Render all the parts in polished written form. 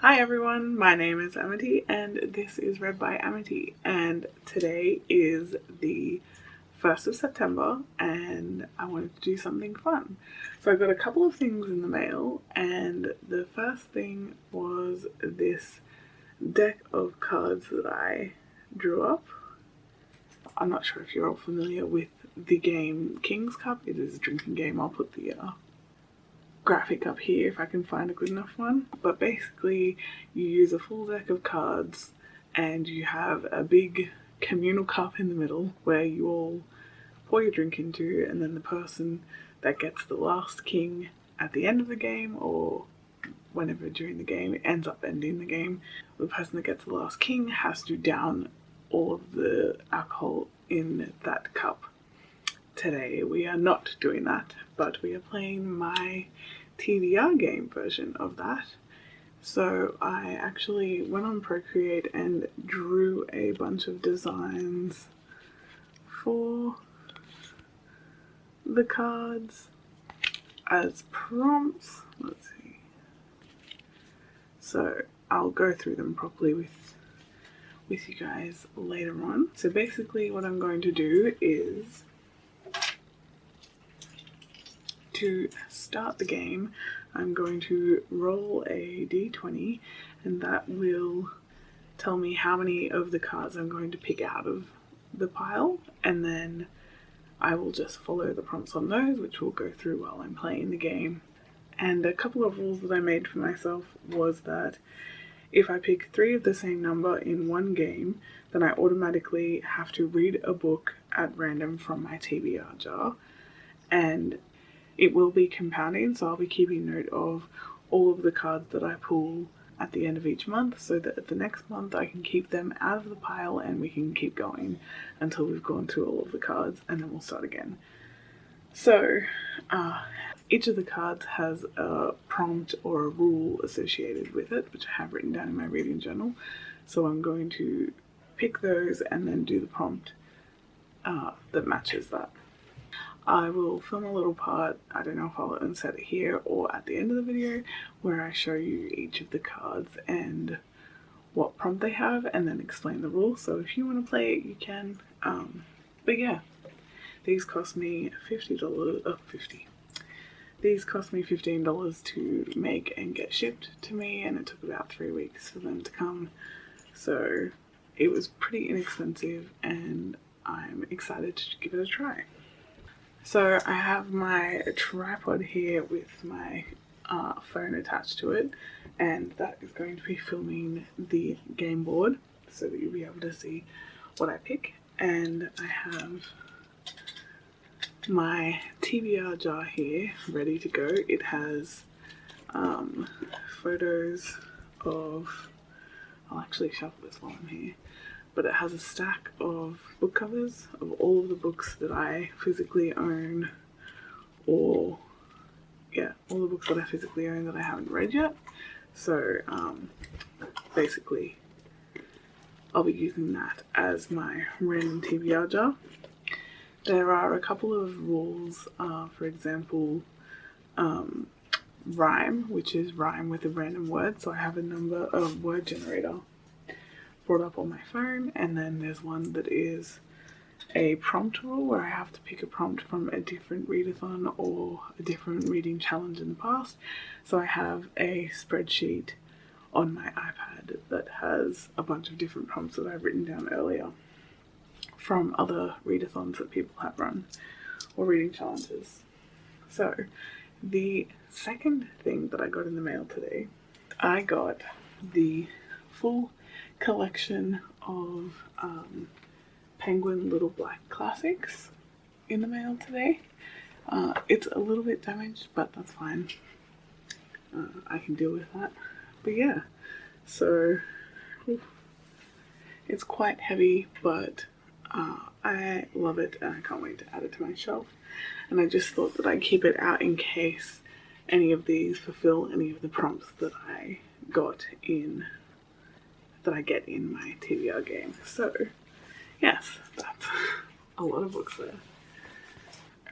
Hi everyone, my name is Amity and this is Read by Amity, and today is the 1st of September and I wanted to do something fun. So I got a couple of things in the mail, and the first thing was this deck of cards that I drew up. I'm not sure if you're all familiar with the game King's Cup. It is a drinking game. I'll put the graphic up here if I can find a good enough one. But basically you use a full deck of cards and you have a big communal cup in the middle where you all pour your drink into, and then the person that gets the last king at the end of the game, or whenever during the game it ends up ending the game, the person that gets the last king has to down all of the alcohol in that cup. Today we are not doing that, but we are playing my TBR game version of that. So I actually went on Procreate and drew a bunch of designs for the cards as prompts. Let's see. So I'll go through them properly with you guys later on. So basically what I'm going to do is, to start the game, I'm going to roll a d20 and that will tell me how many of the cards I'm going to pick out of the pile, and then I will just follow the prompts on those, which we'll go through while I'm playing the game. And a couple of rules that I made for myself was that if I pick 3 of the same number in one game, then I automatically have to read a book at random from my TBR jar, and it will be compounding, so I'll be keeping note of all of the cards that I pull at the end of each month, so that at the next month I can keep them out of the pile and we can keep going until we've gone through all of the cards, and then we'll start again. So each of the cards has a prompt or a rule associated with it, which I have written down in my reading journal. So I'm going to pick those and then do the prompt that matches that. I will film a little part, I don't know if I'll insert it here or at the end of the video, where I show you each of the cards and what prompt they have, and then explain the rules. So if you want to play it, you can. But yeah, these cost me $50. These cost me $15 to make and get shipped to me, and it took about 3 weeks for them to come. So it was pretty inexpensive, and I'm excited to give it a try. So I have my tripod here with my phone attached to it, and that is going to be filming the game board so that you'll be able to see what I pick. And I have my TBR jar here ready to go. It has photos of, I'll actually shuffle this while I'm here, but it has a stack of book covers of all of the books that I physically own, or yeah, all the books that I physically own that I haven't read yet. So basically I'll be using that as my random TBR jar. There are a couple of rules, for example, rhyme, which is rhyme with a random word. So I have a number of word generator brought up on my phone, and then there's one that is a prompt rule where I have to pick a prompt from a different readathon or a different reading challenge in the past. So I have a spreadsheet on my iPad that has a bunch of different prompts that I've written down earlier from other readathons that people have run or reading challenges. So the second thing that I got in the mail today, I got the full collection of Penguin Little Black Classics in the mail today. It's a little bit damaged, but that's fine. I can deal with that. But yeah, so it's quite heavy, but I love it and I can't wait to add it to my shelf. And I just thought that I'd keep it out in case any of these fulfill any of the prompts that I get in my TBR game. So yes, that's a lot of books there.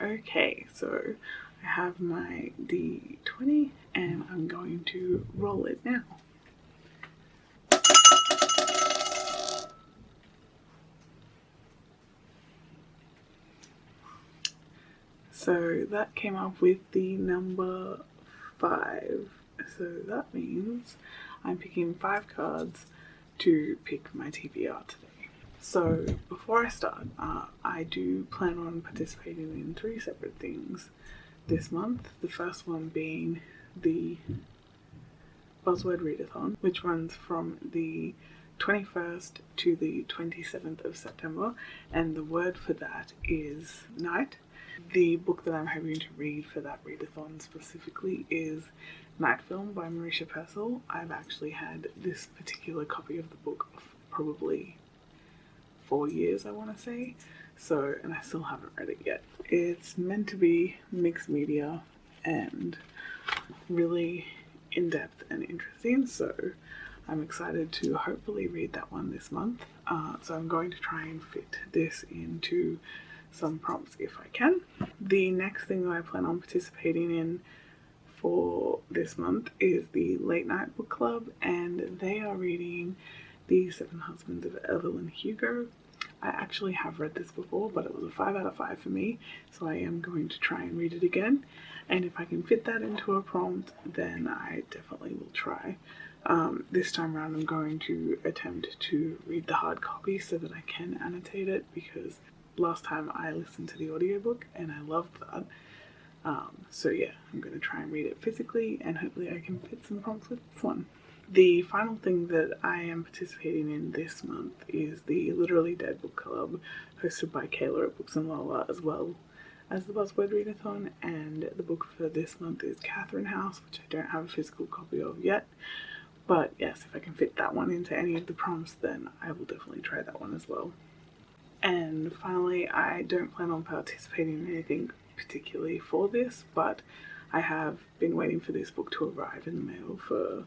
Okay, so I have my D20 and I'm going to roll it now. So that came up with the number 5. So that means I'm picking 5 cards to pick my TBR today. So before I start, I do plan on participating in 3 separate things this month. The first one being the Buzzword Readathon, which runs from the 21st to the 27th of September, and the word for that is night. The book that I'm hoping to read for that readathon specifically is Night Film by Marisha Purcell. I've actually had this particular copy of the book for probably 4 years, I want to say, and I still haven't read it yet. It's meant to be mixed media and really in-depth and interesting, so I'm excited to hopefully read that one this month. So I'm going to try and fit this into some prompts if I can. The next thing that I plan on participating in for this month is the Late Night Book Club, and they are reading The 7 Husbands of Evelyn Hugo. I actually have read this before, but it was a 5 out of 5 for me, so I am going to try and read it again. And if I can fit that into a prompt, then I definitely will try. This time around I'm going to attempt to read the hard copy so that I can annotate it, because last time I listened to the audiobook and I loved that. So yeah, I'm going to try and read it physically, and hopefully I can fit some prompts with this one. The final thing that I am participating in this month is the Literally Dead Book Club, hosted by Kayla at Books and Lola, as well as the Buzzword Readathon, and the book for this month is Catherine House, which I don't have a physical copy of yet. But yes, if I can fit that one into any of the prompts, then I will definitely try that one as well. And finally, I don't plan on participating in anything particularly for this, but I have been waiting for this book to arrive in the mail for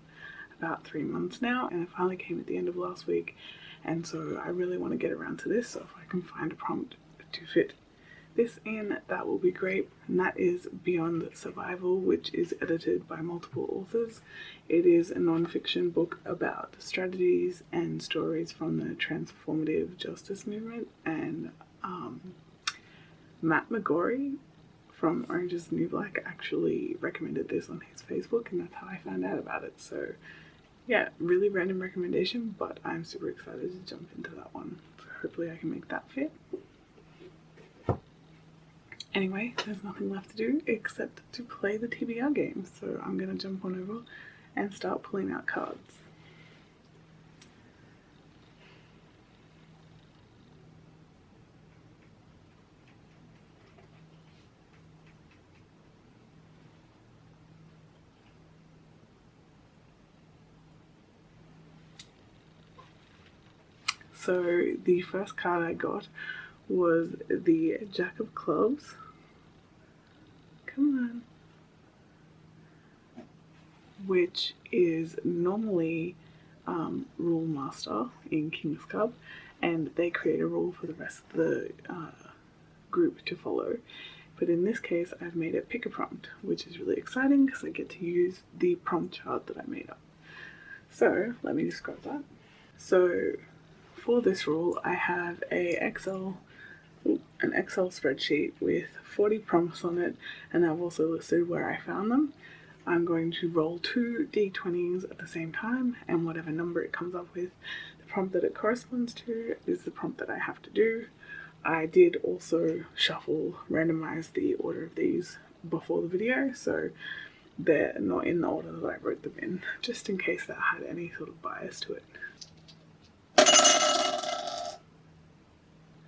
about 3 months now, and it finally came at the end of last week, and so I really want to get around to this, so if I can find a prompt to fit this in, that will be great. And that is Beyond Survival, which is edited by multiple authors. It is a non-fiction book about strategies and stories from the transformative justice movement, and Matt McGorry from Orange is the New Black actually recommended this on his Facebook, and that's how I found out about it. So yeah, really random recommendation, but I'm super excited to jump into that one. So hopefully I can make that fit. Anyway, there's nothing left to do except to play the TBR game, so I'm going to jump on over and start pulling out cards. So the first card I got was the Jack of Clubs. Come on. Which is normally Rule Master in King's Cup, and they create a rule for the rest of the group to follow. But in this case, I've made it pick a prompt, which is really exciting because I get to use the prompt chart that I made up. So let me describe that. So for this rule, I have an Excel spreadsheet with 40 prompts on it, and I've also listed where I found them. I'm going to roll 2 d20s at the same time, and whatever number it comes up with, the prompt that it corresponds to is the prompt that I have to do. I did also randomize the order of these before the video, so they're not in the order that I wrote them in, just in case that had any sort of bias to it.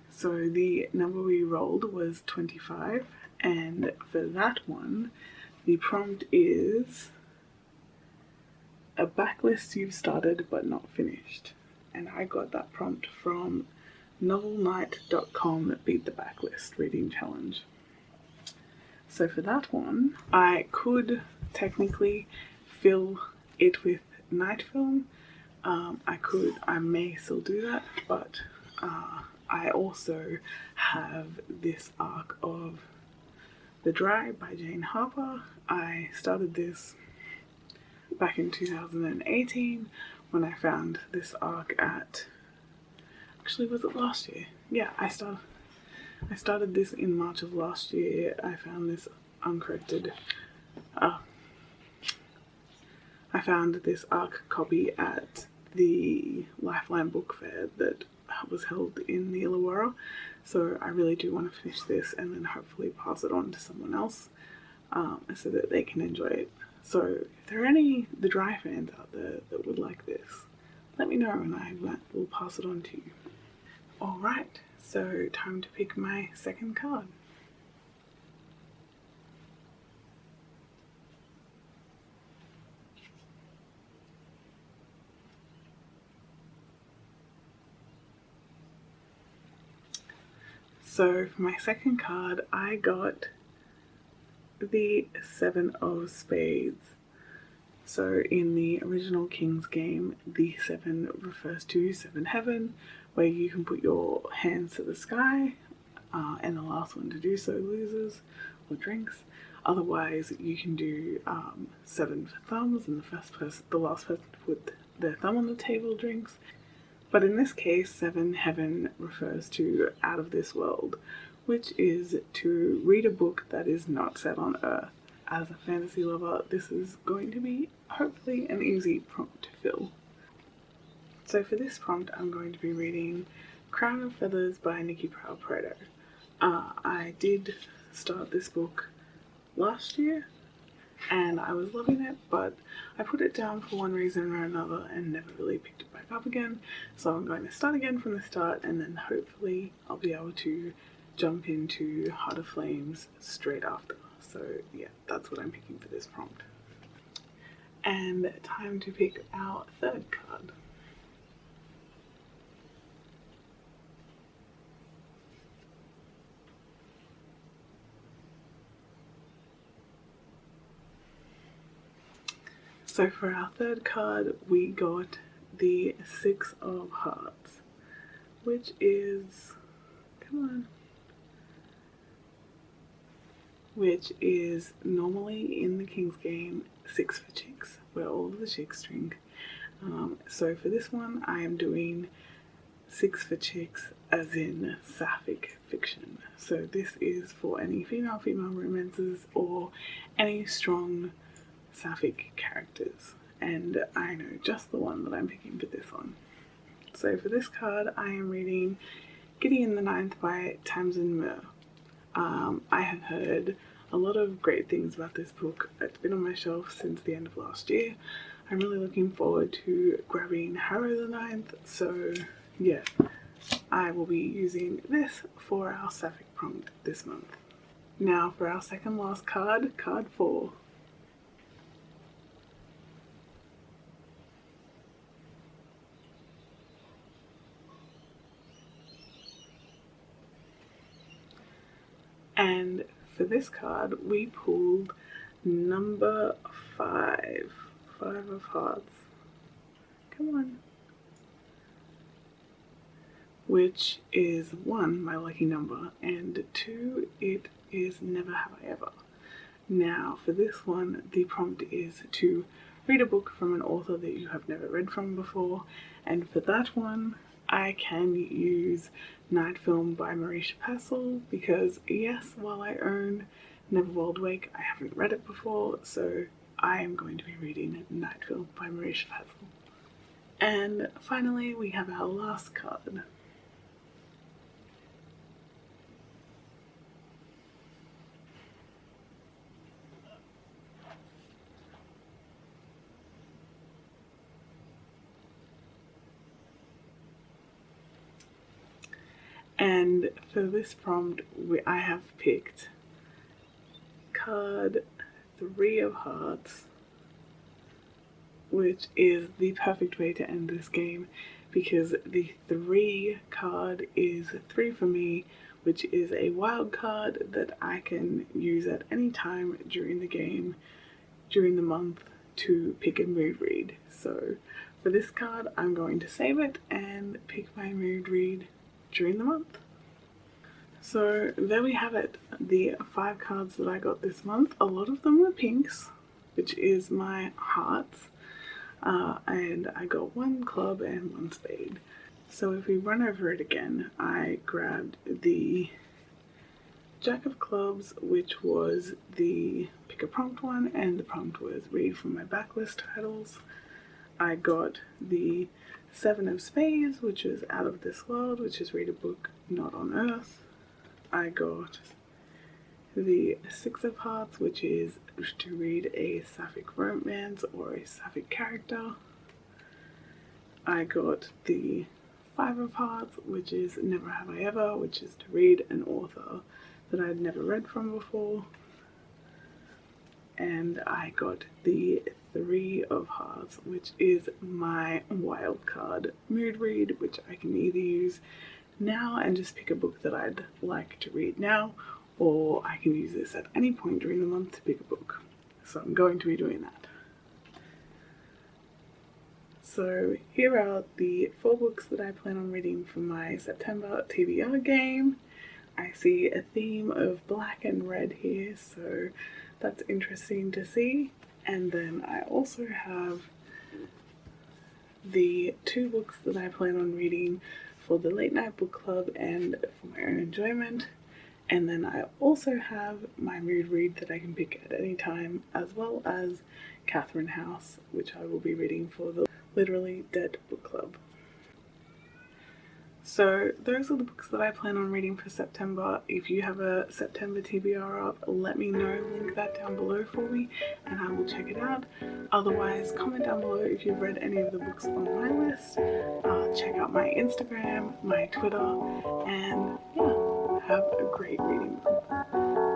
So the number we rolled was 25, and for that one, the prompt is a backlist you've started but not finished. And I got that prompt from novelnight.com Beat the Backlist Reading Challenge. So for that one, I could technically fill it with Night Film. I may still do that, but I also have this arc of The Dry by Jane Harper. I started this back in 2018 when I found this arc at, actually was it last year? Yeah, I I started this in March of last year. I found this uncorrected. I found this ARC copy at the Lifeline book fair that was held in the Illawarra, so I really do want to finish this and then hopefully pass it on to someone else so that they can enjoy it. So if there are any The Dry fans out there that would like this, let me know and I will pass it on to you. Alright, so time to pick my second card. So for my second card, I got the Seven of Spades. So in the original King's game, the 7 refers to 7 heaven, where you can put your hands to the sky, and the last one to do so loses or drinks. Otherwise, you can do 7 for thumbs, and the last person to put their thumb on the table drinks. But in this case, 7 heaven refers to out of this world, which is to read a book that is not set on Earth. As a fantasy lover, this is going to be hopefully an easy prompt to fill. So for this prompt, I'm going to be reading Crown of Feathers by Nikki Proud-Prado. I did start this book last year, and I was loving it, but I put it down for one reason or another and never really picked it back up again. So I'm going to start again from the start, and then hopefully I'll be able to jump into Heart of Flames straight after. So yeah, that's what I'm picking for this prompt. And time to pick our third card. So for our third card, we got the 6 of Hearts, which is, which is normally in the King's game 6 for chicks, where all of the chicks drink. So for this one, I am doing 6 for chicks as in sapphic fiction. So this is for any female-female romances or any strong sapphic characters, and I know just the one that I'm picking for this one. So for this card, I am reading Gideon the Ninth by Tamsin Muir. I have heard a lot of great things about this book. It's been on my shelf since the end of last year. I'm really looking forward to grabbing Harrow the Ninth, so yeah, I will be using this for our sapphic prompt this month. Now for our second last card, card 4. And for this card, we pulled number 5. 5 of Hearts. Come on. Which is 1, my lucky number, and 2, it is Never Have I Ever. Now, for this one, the prompt is to read a book from an author that you have never read from before, and for that one, I can use Night Film by Marisha Passel because, yes, while I own Never Wild Awake, I haven't read it before, so I am going to be reading Night Film by Marisha Passel. And finally, we have our last card. And for this prompt, I have picked card 3 of Hearts, which is the perfect way to end this game because the 3 card is 3 for me, which is a wild card that I can use at any time during the game, during the month, to pick a mood read. So for this card, I'm going to save it and pick my mood read during the month. So there we have it, the 5 cards that I got this month. A lot of them were pinks, which is my hearts, and I got 1 club and 1 spade. So if we run over it again, I grabbed the Jack of Clubs, which was the pick a prompt one, and the prompt was read from my backlist titles. I got the Seven of Spades, which is Out of This World, which is read a book not on Earth. I got the Six of Hearts, which is to read a sapphic romance or a sapphic character. I got the Five of Hearts, which is Never Have I Ever, which is to read an author that I'd never read from before. And I got the Three of Hearts, which is my wildcard mood read, which I can either use now and just pick a book that I'd like to read now, or I can use this at any point during the month to pick a book. So I'm going to be doing that. So here are the 4 books that I plan on reading for my September TBR game. I see a theme of black and red here, so that's interesting to see. And then I also have the 2 books that I plan on reading for the late night book club and for my own enjoyment. And then I also have my mood read that I can pick at any time, as well as Catherine House, which I will be reading for the Literally Dead book club. So those are the books that I plan on reading for September. If you have a September TBR up, let me know, link that down below for me and I will check it out. Otherwise, comment down below if you've read any of the books on my list. Check out my Instagram, my Twitter, and yeah, have a great reading month.